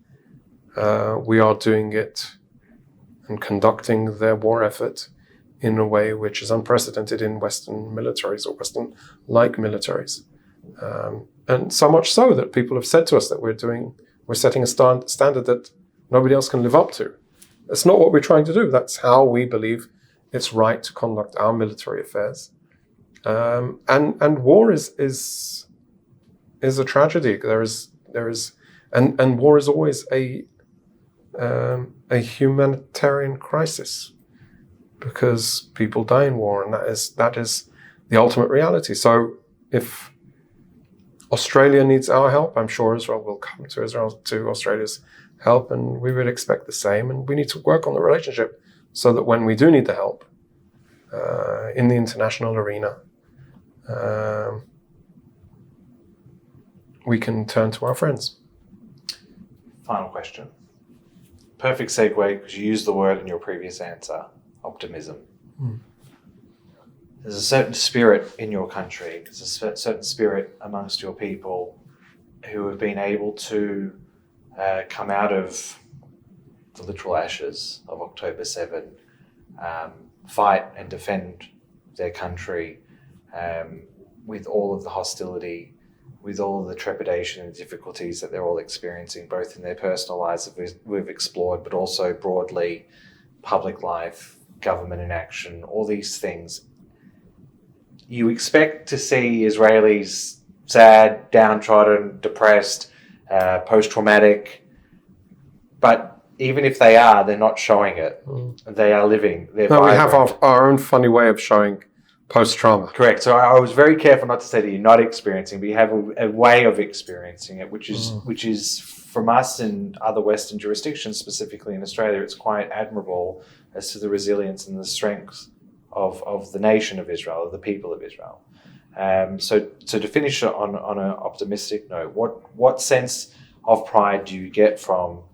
we are doing it and conducting their war effort in a way which is unprecedented in Western militaries or Western-like militaries. And so much so that people have said to us that we're setting a standard that nobody else can live up to. That's not what we're trying to do. That's how we believe it's right to conduct our military affairs. And war is a tragedy. There is and war is always a humanitarian crisis, because people die in war, and that is the ultimate reality. So if Australia needs our help, I'm sure Israel will come to Australia's help, and we would expect the same. And we need to work on the relationship so that when we do need the help in the international arena, we can turn to our friends. Final question. Perfect segue, because you used the word in your previous answer, optimism. There's a certain spirit in your country, there's a certain spirit amongst your people who have been able to come out of the literal ashes of October 7, fight and defend their country with all of the hostility, with all of the trepidation and difficulties that they're all experiencing, both in their personal lives that we've explored, but also broadly, public life, government inaction, all these things. You expect to see Israelis sad, downtrodden, depressed, post-traumatic, but even if they are, they're not showing it. They are living. They're vibrant. We have our own funny way of showing post-trauma. Correct. So I was very careful not to say that you're not experiencing, but you have a way of experiencing it, which is from us and other Western jurisdictions, specifically in Australia, it's quite admirable as to the resilience and the strength of the nation of Israel, of the people of Israel. So to finish on an optimistic note, what sense of pride do you get from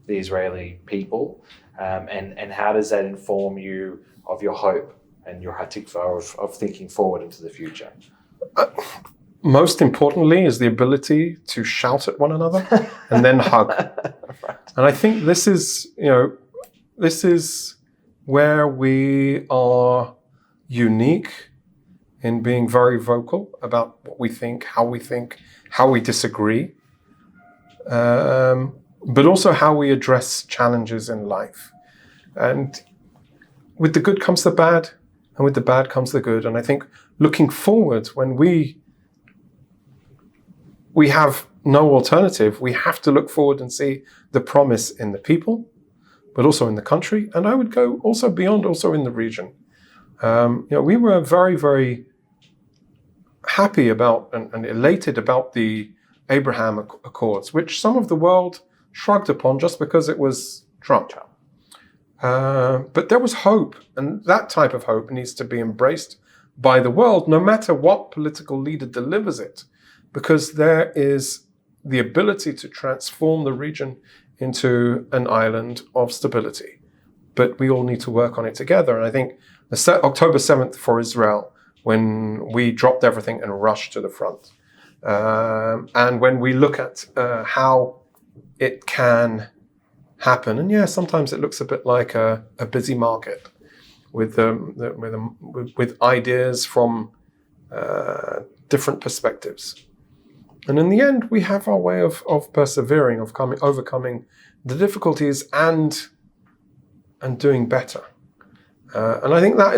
the Israeli people, and how does that inform you of your hope and your hatikva of thinking forward into the future? Most importantly is the ability to shout at one another and then hug. Right. And I think this is where we are unique in being very vocal about what we think, how we disagree, but also how we address challenges in life. And with the good comes the bad, and with the bad comes the good. And I think looking forward, when we have no alternative, we have to look forward and see the promise in the people, but also in the country, and I would go also beyond, also in the region. We were very, very happy about and elated about the Abraham Accords, which some of the world shrugged upon just because it was Trump. But there was hope, and that type of hope needs to be embraced by the world, no matter what political leader delivers it, because there is the ability to transform the region into an island of stability. But we all need to work on it together. And I think October 7th for Israel, when we dropped everything and rushed to the front, and when we look at how it can happen, and sometimes it looks a bit like a busy market with ideas from different perspectives. And in the end, we have our way of persevering, of overcoming the difficulties and doing better. And I think that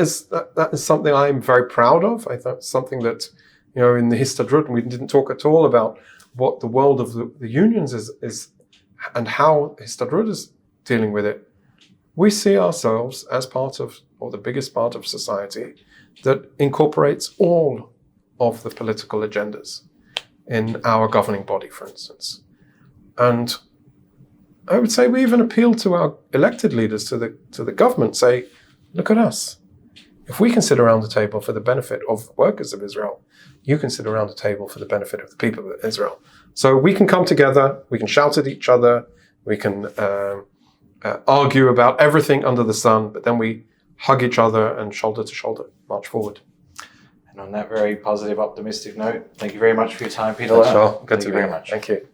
is something I'm very proud of. I thought something that, in the Histadrut, we didn't talk at all about what the world of the unions is and how Histadrut is dealing with it. We see ourselves as part of, or the biggest part of society that incorporates all of the political agendas in our governing body, for instance. And I would say we even appeal to our elected leaders, to the government, say, look at us. If we can sit around the table for the benefit of workers of Israel, you can sit around the table for the benefit of the people of Israel. So we can come together, we can shout at each other, we can argue about everything under the sun, but then we hug each other and shoulder to shoulder march forward. And on that very positive, optimistic note, thank you very much for your time, Peter Lerner. Sure. Good Thank to you be very here. much. Thank you.